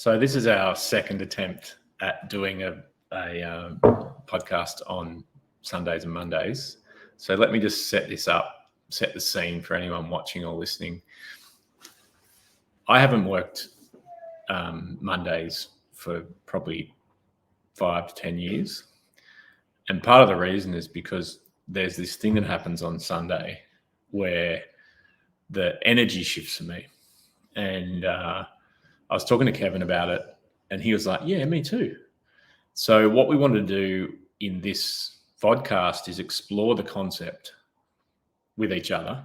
So this is our second attempt at doing a podcast on Sundays and Mondays. So let me just set this up, set the scene for anyone watching or listening. I haven't worked Mondays for probably 5 to 10 years. And part of the reason is because there's this thing that happens on Sunday where the energy shifts for me. And I was talking to Kevin about it, and he was like, yeah, me too. So what we want to do in this podcast is explore the concept with each other,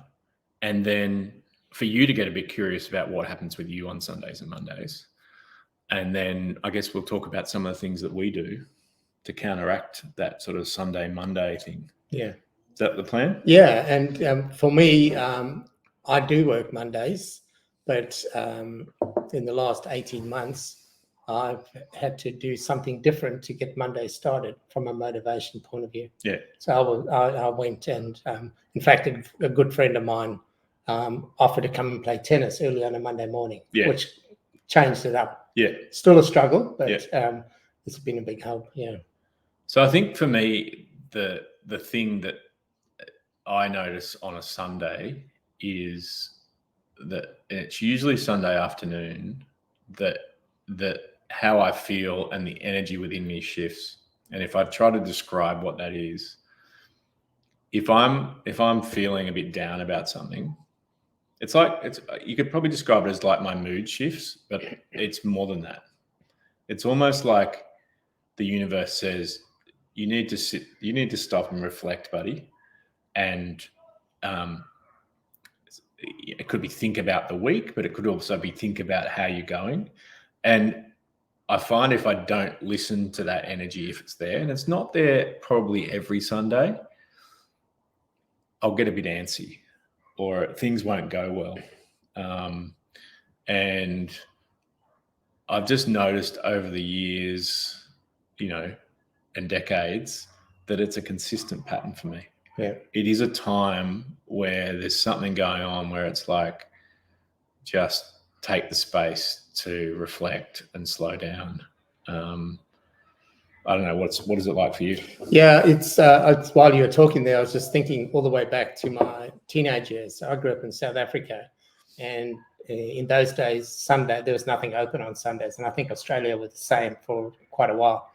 and then for you to get a bit curious about what happens with you on Sundays and Mondays. And then I guess we'll talk about some of the things that we do to counteract that sort of Sunday, Monday thing. Yeah. Is that the plan? Yeah. And for me, I do work Mondays, but in the last 18 months, I've had to do something different to get Monday started from a motivation point of view. Yeah. So I went and, in fact, a good friend of mine offered to come and play tennis early on a Monday morning, which changed it up. Yeah. Still a struggle, but it's been a big help. Yeah. So I think for me, the thing that I notice on a Sunday is that it's usually Sunday afternoon that how I feel and the energy within me shifts. And if I try to describe what that is, if I'm feeling a bit down about something, you could probably describe it as like my mood shifts, but it's more than that. It's almost like the universe says, you need to stop and reflect, buddy. And it could be think about the week, but it could also be think about how you're going. And I find if I don't listen to that energy, if it's there, and it's not there probably every Sunday, I'll get a bit antsy or things won't go well. And I've just noticed over the years, and decades, that it's a consistent pattern for me. Yeah. It is a time where there's something going on where it's like, just take the space to reflect and slow down. I don't know, what is it like for you? Yeah, it's while you were talking there, I was just thinking all the way back to my teenage years. I grew up in South Africa, and in those days, Sunday, there was nothing open on Sundays, and I think Australia was the same for quite a while.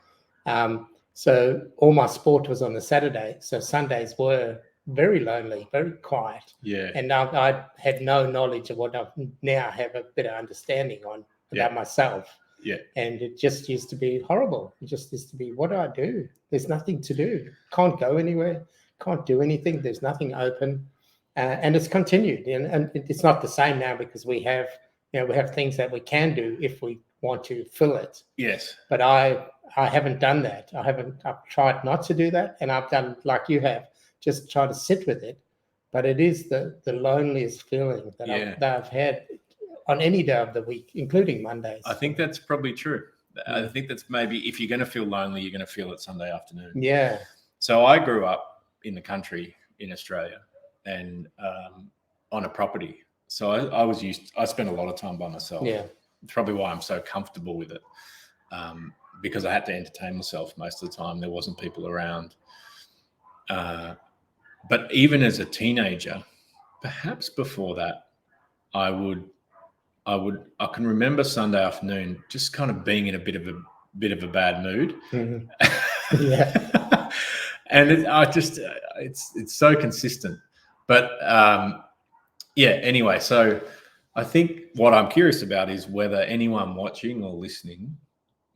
So all my sport was on the Saturday. So Sundays were very lonely, very quiet. Yeah. And I had no knowledge of what I now have a better understanding on about myself. Yeah. And it just used to be horrible. It just used to be, what do I do? There's nothing to do. Can't go anywhere. Can't do anything. There's nothing open. And it's continued. And it's not the same now because we have things that we can do if we want to fill it. Yes. But I haven't done that. I've tried not to do that. And I've done like you have, just try to sit with it. But it is the loneliest feeling that I've had on any day of the week, including Mondays. I think that's probably true. I think that's maybe if you're going to feel lonely, you're going to feel it Sunday afternoon. Yeah. So I grew up in the country in Australia and on a property. So I spent a lot of time by myself. Yeah. It's probably why I'm so comfortable with it. Because I had to entertain myself most of the time. There wasn't people around. But even as a teenager, perhaps before that, I can remember Sunday afternoon just kind of being in a bit of a bad mood. Mm-hmm. Yeah. And it's so consistent. But anyway, so I think what I'm curious about is whether anyone watching or listening,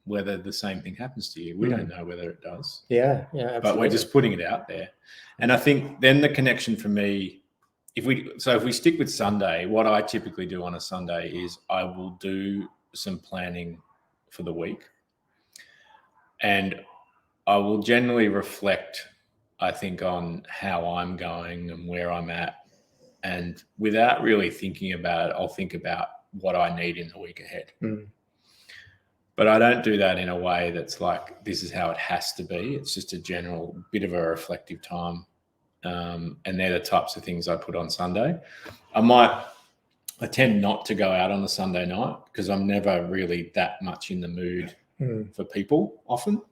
whether the same thing happens to you. We don't know whether it does. Yeah, absolutely. But we're just putting it out there. And I think then the connection for me, if we stick with Sunday, what I typically do on a Sunday is I will do some planning for the week. And I will generally reflect, I think, on how I'm going and where I'm at. And without really thinking about it, I'll think about what I need in the week ahead. Mm. But I don't do that in a way that's like, this is how it has to be. It's just a general bit of a reflective time. And they're the types of things I put on Sunday. I might I tend not to go out on a Sunday night because I'm never really that much in the mood for people often.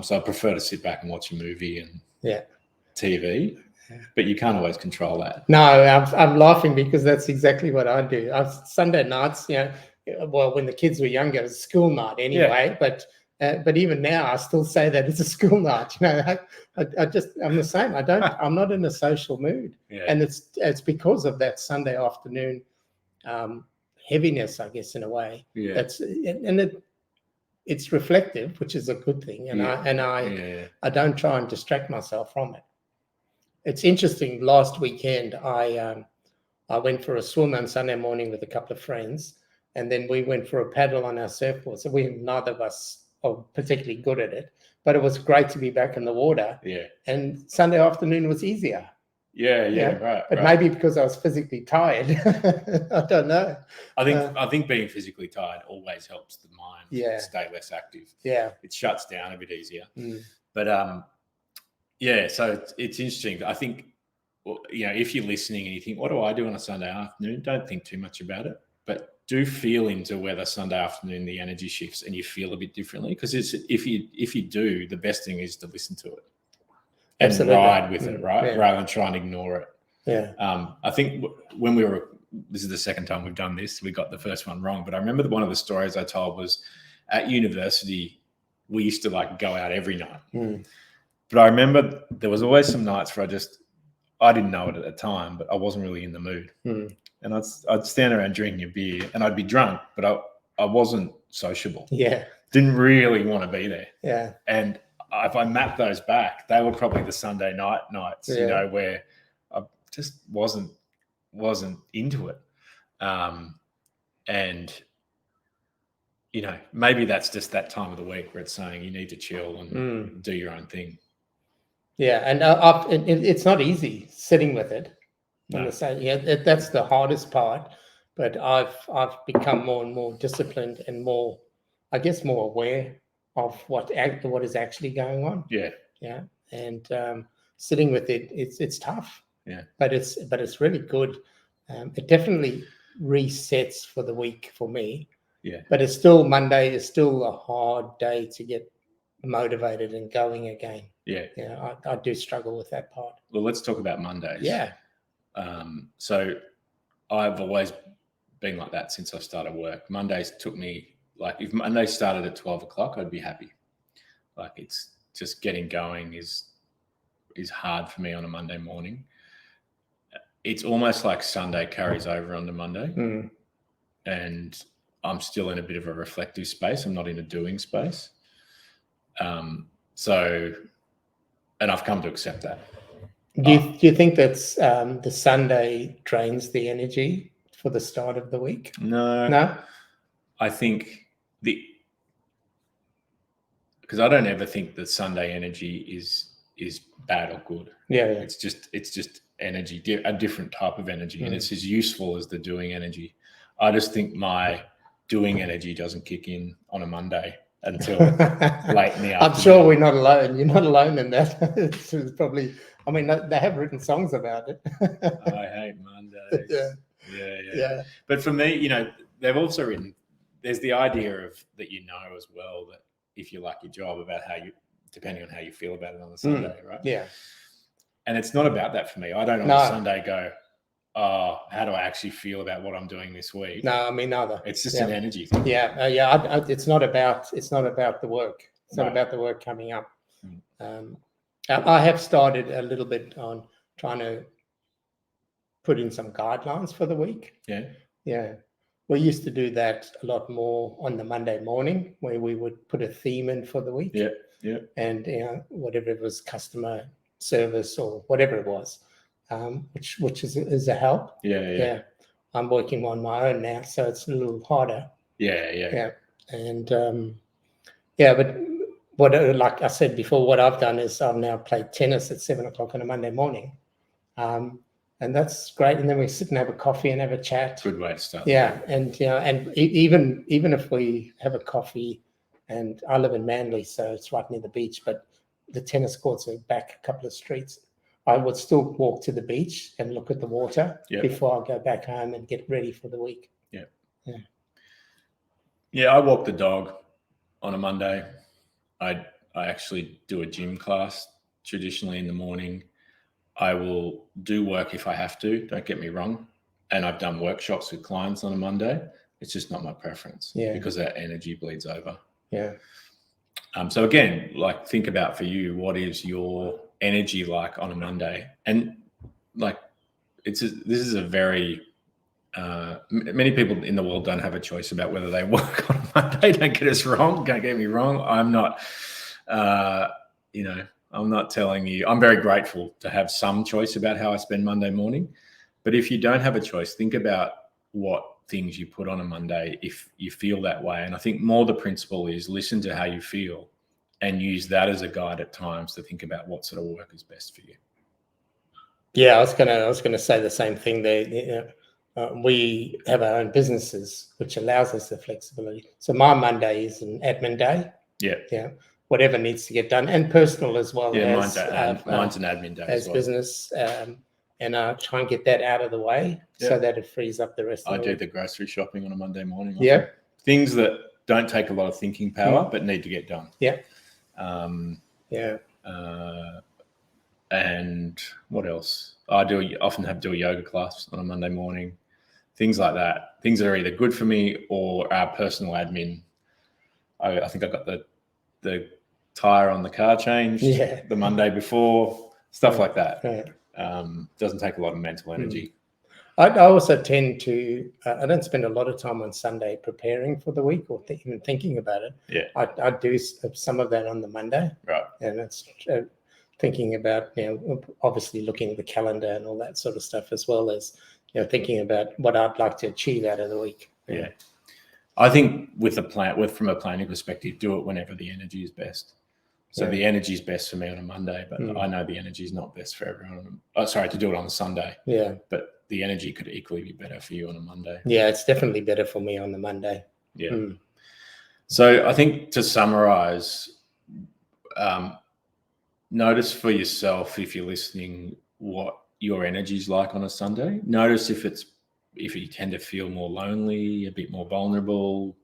So I prefer to sit back and watch a movie and TV. But you can't always control that. No, I'm laughing because that's exactly what I do. Sunday nights, well, when the kids were younger, it was school night anyway. But even now, I still say that it's a school night. I'm the same. I'm not in a social mood, and it's because of that Sunday afternoon heaviness, I guess, in a way. Yeah. It's reflective, which is a good thing, and I don't try and distract myself from it. It's interesting. Last weekend, I went for a swim on Sunday morning with a couple of friends, and then we went for a paddle on our surfboard. So neither of us are particularly good at it, but it was great to be back in the water. Yeah. And Sunday afternoon was easier. Yeah, right. But maybe because I was physically tired. I don't know. I think being physically tired always helps the mind stay less active. Yeah. It shuts down a bit easier. But so it's interesting. I think, if you're listening and you think, what do I do on a Sunday afternoon? Don't think too much about it, but do feel into whether Sunday afternoon the energy shifts and you feel a bit differently. Because if you do, the best thing is to listen to it. And Absolutely. ride with it, right? Yeah. Rather than try and ignore it. Yeah. I think when this is the second time we've done this, we got the first one wrong, but I remember one of the stories I told was at university, we used to go out every night. But I remember there was always some nights where I didn't know it at the time, but I wasn't really in the mood. And I'd stand around drinking a beer and I'd be drunk, but I wasn't sociable. Yeah. Didn't really want to be there. Yeah. And if I map those back, they were probably the Sunday nights, where I just wasn't into it. And maybe that's just that time of the week where it's saying you need to chill and do your own thing. Yeah, and it's not easy sitting with it. No. That's the hardest part. But I've become more and more disciplined and more aware of what is actually going on. Yeah. Yeah. And sitting with it's tough. Yeah. But it's really good. It definitely resets for the week for me. Yeah. But Monday is still a hard day to get motivated and going again. Yeah. Yeah. I do struggle with that part. Well, let's talk about Mondays. Yeah. So I've always been like that since I started work. Mondays took me, if Monday started at 12 o'clock, I'd be happy. It's just getting going is hard for me on a Monday morning. It's almost like Sunday carries over onto Monday. And I'm still in a bit of a reflective space. I'm not in a doing space. And I've come to accept that. Do you think that's the Sunday drains the energy for the start of the week? No. I think because I don't ever think that Sunday energy is bad or good. Yeah. It's just energy, a different type of energy, and it's as useful as the doing energy. I just think my doing energy doesn't kick in on a Monday until late in the afternoon. I'm sure we're not alone. You're not alone in that. It's probably. I mean, they have written songs about it. I hate Mondays. Yeah. But for me, they've also written. There's the idea of that as well that if you like your job about depending on how you feel about it on a Sunday, right? Yeah. And it's not about that for me. I don't on a Sunday go, oh, how do I actually feel about what I'm doing this week? No, I mean neither. It's just an energy thing. Yeah. It's not about the work. It's not about the work coming up. I have started a little bit on trying to put in some guidelines for the week. Yeah. We used to do that a lot more on the Monday morning, where we would put a theme in for the week. Yeah. And whatever it was, customer service or whatever it was, which is a help. Yeah. I'm working on my own now, so it's a little harder. Yeah. And but what, like I said before, what I've done is I've now played tennis at 7 o'clock on a Monday morning. And that's great. And then we sit and have a coffee and have a chat. Good way to start. Yeah. And, and even if we have a coffee, and I live in Manly, so it's right near the beach, but the tennis courts are back a couple of streets. I would still walk to the beach and look at the water Yep. before I go back home and get ready for the week. Yeah, I walk the dog on a Monday. I actually do a gym class traditionally in the morning. I will do work if I have to, don't get me wrong. And I've done workshops with clients on a Monday. It's just not my preference because that energy bleeds over. Yeah. So again, like think about for you, what is your energy like on a Monday? And like this is a very many people in the world don't have a choice about whether they work on a Monday. Don't get us wrong. Don't get me wrong. I'm not, I'm not telling you. I'm very grateful to have some choice about how I spend Monday morning. But if you don't have a choice, think about what things you put on a Monday if you feel that way. And I think more the principle is listen to how you feel and use that as a guide at times to think about what sort of work is best for you. Yeah, I was gonna say the same thing there. We have our own businesses, which allows us the flexibility. So my Monday is an admin day. Yeah. Whatever needs to get done, and personal as well. Yeah, as, mine's an admin day as as well. Business, and I try and get that out of the way so that it frees up the rest of I the do week. the grocery shopping on a Monday morning. Yeah. Things that don't take a lot of thinking power, but need to get done. Yeah. And what else? I often do a yoga class on a Monday morning. Things like that. Things that are either good for me or our personal admin. I think I got the tire on the car changed the Monday before. Stuff like that. Doesn't take a lot of mental energy. I also tend to. I don't spend a lot of time on Sunday preparing for the week or even thinking about it. Yeah. I do some of that on the Monday. Right. And it's thinking about, obviously looking at the calendar and all that sort of stuff, as well as, thinking about what I'd like to achieve out of the week. Yeah. I think from a planning perspective, do it whenever the energy is best. So the energy is best for me on a Monday, but I know the energy is not best for everyone. To do it on a Sunday. Yeah. But the energy could equally be better for you on a Monday. Yeah, it's definitely better for me on the Monday. Yeah. So I think to summarize, notice for yourself, if you're listening, what your energy is like on a Sunday. Notice if you tend to feel more lonely, a bit more vulnerable,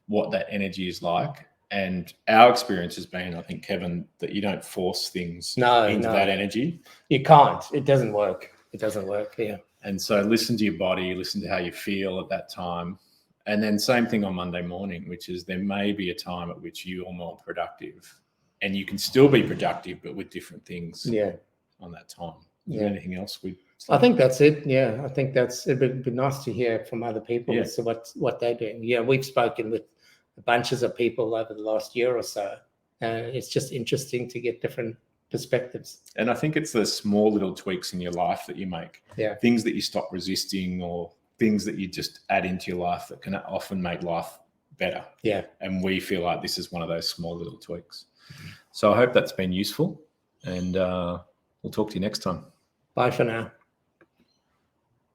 what that energy is like. And our experience has been, I think, Kevin, that you don't force things into that energy. You can't. It doesn't work. Yeah. And so listen to your body, listen to how you feel at that time. And then same thing on Monday morning, which is there may be a time at which you are more productive. And you can still be productive, but with different things on that time. Is there anything else I think that's it. Yeah, I think it'd be nice to hear from other people as to what they're doing. Yeah, we've spoken with bunches of people over the last year or so. It's just interesting to get different perspectives. And I think it's the small little tweaks in your life that you make. Yeah. Things that you stop resisting or things that you just add into your life that can often make life better. Yeah. And we feel like this is one of those small little tweaks. So I hope that's been useful, and we'll talk to you next time. Bye for now.